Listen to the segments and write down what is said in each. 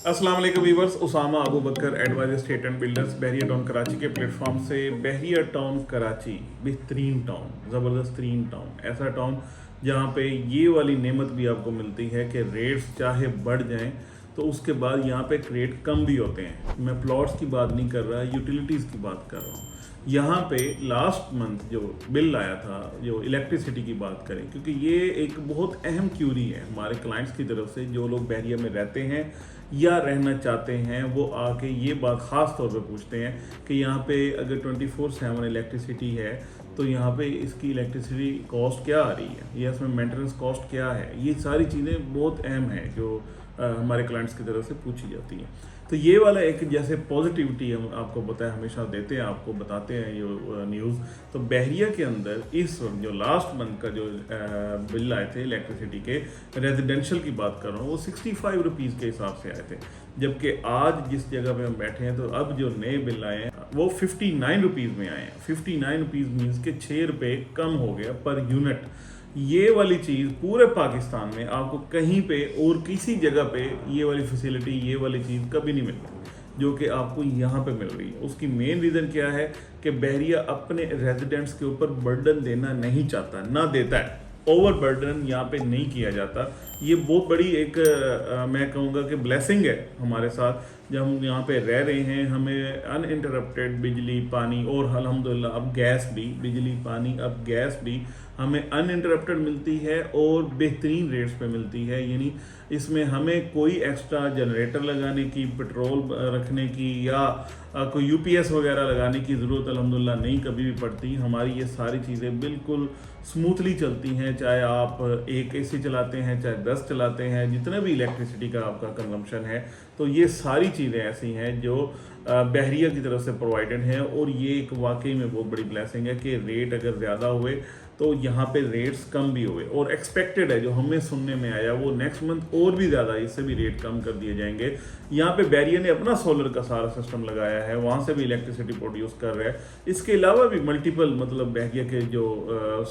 अस्सलाम वालेकुम viewers, Usama Abu Bakar adviser estate and builders Bahria Town Karachi के प्लेटफॉर्म से। बहरिया टाउन कराची बेहतरीन टाउन, ज़बरदस्त तरीन टाउन, ऐसा टाउन जहाँ पे ये वाली नेमत भी आपको मिलती है कि रेट्स चाहे बढ़ जाएं तो उसके बाद यहाँ पे रेट कम भी होते हैं। मैं प्लॉट्स की बात नहीं कर रहा, यूटिलिटीज़ की बात कर रहा हूँ। यहाँ पे लास्ट मंथ जो बिल आया था, जो इलेक्ट्रिसिटी की बात करें, क्योंकि ये एक बहुत अहम क्यूरी है हमारे क्लाइंट्स की तरफ से, जो लोग बहरिया में रहते हैं या रहना चाहते हैं वो आके ये बात ख़ास तौर पे पूछते हैं कि यहाँ पे अगर 24/7 इलेक्ट्रिसिटी है तो यहाँ पे इसकी इलेक्ट्रिसिटी कॉस्ट क्या आ रही है या इसमें मेंटेनेंस कॉस्ट क्या है। ये सारी चीज़ें बहुत अहम हैं जो हमारे क्लाइंट्स की तरफ से पूछी जाती हैं। तो ये वाला एक जैसे पॉजिटिविटी हम आपको बताया, हमेशा देते हैं, आपको बताते हैं ये न्यूज़। तो बहरिया के अंदर इस जो लास्ट मंथ का जो बिल आए थे इलेक्ट्रिसिटी के, रेजिडेंशियल की बात कर रहा हूँ, वो 65 रुपीज़ के हिसाब से आए थे। जबकि आज जिस जगह पे हम बैठे हैं तो अब जो नए बिल आए हैं वो 59 रुपीज़ में आए हैं। 59 रुपीज़ मीन्स के 6 रुपये कम हो गया पर यूनिट। ये वाली चीज़ पूरे पाकिस्तान में आपको कहीं पे और किसी जगह पे ये वाली फैसिलिटी, ये वाली चीज़ कभी नहीं मिलती जो कि आपको यहाँ पे मिल रही है। उसकी मेन रीज़न क्या है कि बहरिया अपने रेजिडेंट्स के ऊपर बर्डन देना नहीं चाहता, ना देता है। ओवर बर्डन यहाँ पे नहीं किया जाता। ये बहुत बड़ी एक मैं कहूँगा कि ब्लेसिंग है हमारे साथ। जब हम यहाँ पे रह रहे हैं हमें अनइंटरप्टेड बिजली पानी, और अल्हम्दुलिल्लाह अब गैस भी, बिजली पानी अब गैस भी हमें अनइंटरप्टेड मिलती है और बेहतरीन रेट्स पे मिलती है। यानी इसमें हमें कोई एक्स्ट्रा जनरेटर लगाने की, पेट्रोल रखने की या कोई यूपीएस वगैरह लगाने की ज़रूरत अल्हम्दुलिल्लाह नहीं कभी भी पड़ती। हमारी ये सारी चीज़ें बिल्कुल स्मूथली चलती हैं, चाहे आप एक एसी चलाते हैं, चाहे 10 चलाते हैं, जितना भी इलेक्ट्रिसिटी का आपका कंजम्पशन है। तो ये सारी चीज़ें ऐसी हैं जो बहरिया की तरफ से प्रोवाइडेड हैं, और ये एक वाकई में बहुत बड़ी ब्लेसिंग है कि रेट अगर ज़्यादा हुए तो यहाँ पे रेट्स कम भी हुए, और एक्सपेक्टेड है जो हमें सुनने में आया वो नेक्स्ट मंथ और भी ज़्यादा इससे भी रेट कम कर दिए जाएंगे। यहाँ पे बहरिया ने अपना सोलर का सारा सिस्टम लगाया है, वहाँ से भी इलेक्ट्रिसिटी प्रोड्यूस कर रहा है। इसके अलावा भी मल्टीपल मतलब बहरिया के जो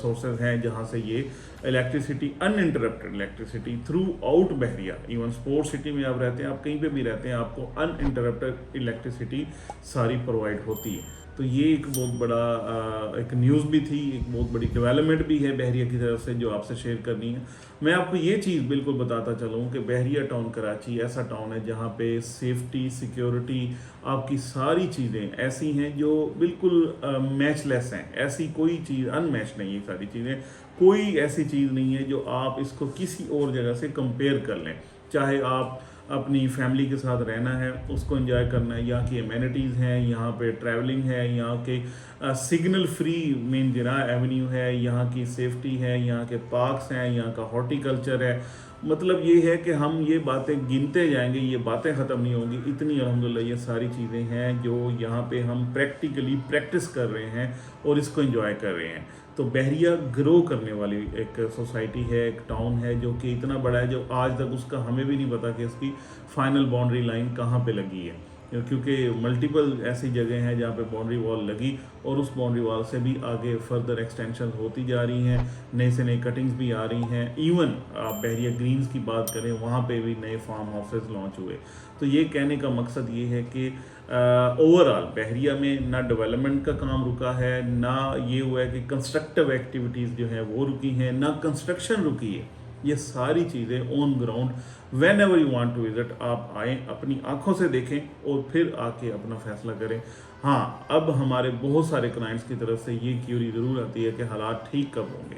सोर्सेज हैं जहाँ से ये electricity, uninterrupted electricity throughout Bahria, even sports city में आप रहते हैं, आप कहीं पे भी रहते हैं, आपको अनइंटरप्टेड इलेक्ट्रिसिटी सारी प्रोवाइड होती है। तो ये एक बहुत बड़ा एक न्यूज़ भी थी, एक बहुत बड़ी डेवलपमेंट भी है बहरिया की तरफ से जो आपसे शेयर करनी है। मैं आपको ये चीज़ बिल्कुल बताता चलूँ कि बहरिया टाउन कराची ऐसा टाउन है जहाँ पे सेफ्टी, सिक्योरिटी, आपकी सारी चीज़ें ऐसी हैं जो बिल्कुल मैचलेस हैं। ऐसी कोई चीज़ अनमैच नहीं है। सारी चीज़ें, कोई ऐसी चीज़ नहीं है जो आप इसको किसी और जगह से कंपेयर कर लें। चाहे आप अपनी फैमिली के साथ रहना है, उसको एंजॉय करना है, यहाँ की एमेनिटीज़ हैं, यहाँ पे ट्रैवलिंग है, यहाँ के सिग्नल फ्री मेन जिना एवेन्यू है, यहाँ की सेफ्टी है, यहाँ के पार्क्स हैं, यहाँ का हॉर्टिकल्चर है। मतलब ये है कि हम ये बातें गिनते जाएंगे, ये बातें ख़त्म नहीं होंगी। इतनी अल्हम्दुलिल्लाह ये सारी चीज़ें हैं जो यहाँ पे हम प्रैक्टिकली प्रैक्टिस कर रहे हैं और इसको एंजॉय कर रहे हैं। तो बहरिया ग्रो करने वाली एक सोसाइटी है, एक टाउन है जो कि इतना बड़ा है जो आज तक उसका हमें भी नहीं पता कि इसकी फाइनल बाउंड्री लाइन कहाँ पे लगी है, क्योंकि मल्टीपल ऐसी जगह हैं जहाँ पे बाउंड्री वॉल लगी और उस बाउंड्री वॉल से भी आगे फर्दर एक्सटेंशन होती जा रही हैं, नए से नई कटिंग्स भी आ रही हैं। इवन आप बहरिया ग्रीन्स की बात करें, वहाँ पे भी नए फार्म हाउसेज लॉन्च हुए। तो ये कहने का मकसद ये है कि ओवरऑल बहरिया में ना डेवलपमेंट का काम रुका है, ना ये हुआ है कि कंस्ट्रक्टिव एक्टिविटीज़ जो हैं वो रुकी हैं, ना कंस्ट्रक्शन रुकी है। ये सारी चीज़ें on ground whenever you want to visit, आप आएँ, अपनी आंखों से देखें और फिर आके अपना फैसला करें। हाँ, अब हमारे बहुत सारे क्लाइंट्स की तरफ से ये क्यूरी ज़रूर आती है कि हालात ठीक कब होंगे,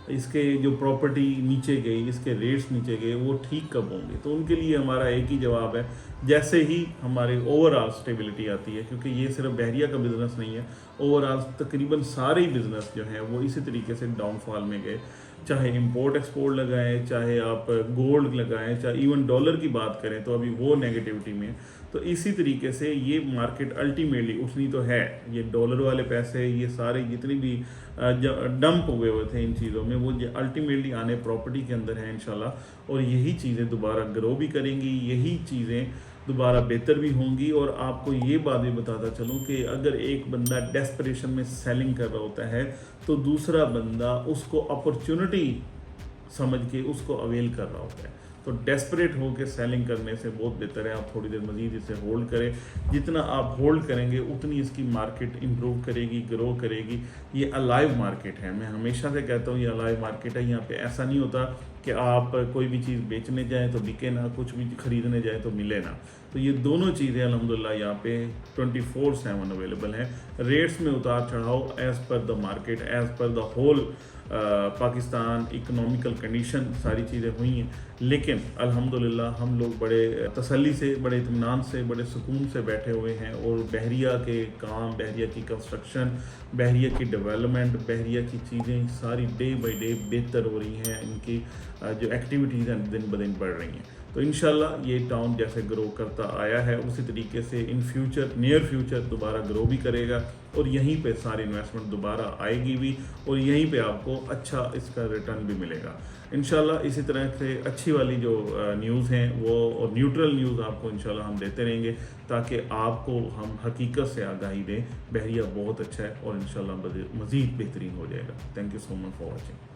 इसके जो प्रॉपर्टी नीचे गई, इसके रेट्स नीचे गए, वो ठीक कब होंगे। तो उनके लिए हमारा एक ही जवाब है, जैसे ही हमारे ओवरऑल स्टेबिलिटी आती है, क्योंकि ये सिर्फ बहरिया का बिज़नेस नहीं है, ओवरऑल तकरीबन सारे ही बिज़नेस जो हैं वो इसी तरीके से डाउनफॉल में गए। चाहे इंपोर्ट एक्सपोर्ट लगाएं, चाहे आप गोल्ड लगाएं, चाहे इवन डॉलर की बात करें तो अभी वो नेगेटिविटी में है। तो इसी तरीके से ये मार्केट अल्टीमेटली उठनी तो है। ये डॉलर वाले पैसे, ये सारे जितनी भी डंप हुए हुए थे इन चीज़ों में, वो अल्टीमेटली आने प्रॉपर्टी के अंदर है इंशाल्लाह। और यही चीज़ें दोबारा ग्रो भी करेंगी, यही चीज़ें दोबारा बेहतर भी होंगी। और आपको ये बात भी बताता चलूँ कि अगर एक बंदा डेस्परेशन में सेलिंग कर रहा होता है तो दूसरा बंदा उसको अपॉर्चुनिटी समझ के उसको अवेल कर रहा होता है। तो डेस्परेट होकर सेलिंग करने से बहुत बेहतर है आप थोड़ी देर मज़ीद इसे होल्ड करें। जितना आप होल्ड करेंगे उतनी इसकी मार्केट इम्प्रूव करेगी, ग्रो करेगी। ये अलाइव मार्केट है, मैं हमेशा से कहता हूँ ये अलाइव मार्केट है। यहाँ पे ऐसा नहीं होता कि आप कोई भी चीज़ बेचने जाएं तो बिके ना, कुछ भी खरीदने जाएं तो मिले ना। तो ये दोनों चीज़ें अल्हम्दुलिल्लाह यहाँ पे 24/7 अवेलेबल हैं। रेट्स में उतार चढ़ाव as per the market, as per the whole Pakistan economical condition, सारी चीज़ें हुई हैं। लेकिन अल्हम्दुलिल्लाह हम लोग बड़े तसल्ली से, बड़े इत्मीनान से, बड़े सुकून से बैठे हुए हैं और बहरिया के काम, बहरिया की कंस्ट्रक्शन, बहरिया की डेवलपमेंट, बहरिया की चीज़ें सारी डे बाई डे बेहतर हो रही हैं। इनकी जो एक्टिविटीज़ हैं दिन ब दिन बढ़ रही हैं। तो इंशाल्लाह ये टाउन जैसे ग्रो करता आया है उसी तरीके से इन फ्यूचर, नियर फ्यूचर दोबारा ग्रो भी करेगा और यहीं पे सारी इन्वेस्टमेंट दोबारा आएगी भी और यहीं पे आपको अच्छा इसका रिटर्न भी मिलेगा इंशाल्लाह। इसी तरह से अच्छी वाली जो न्यूज़ हैं वो और न्यूट्रल न्यूज़ आपको इंशाल्लाह हम देते रहेंगे ताकि आपको हम हकीकत से आगाही दें। बहरिया बहुत अच्छा है और इंशाल्लाह मज़ीद बेहतरीन हो जाएगा। Thank you so much for watching.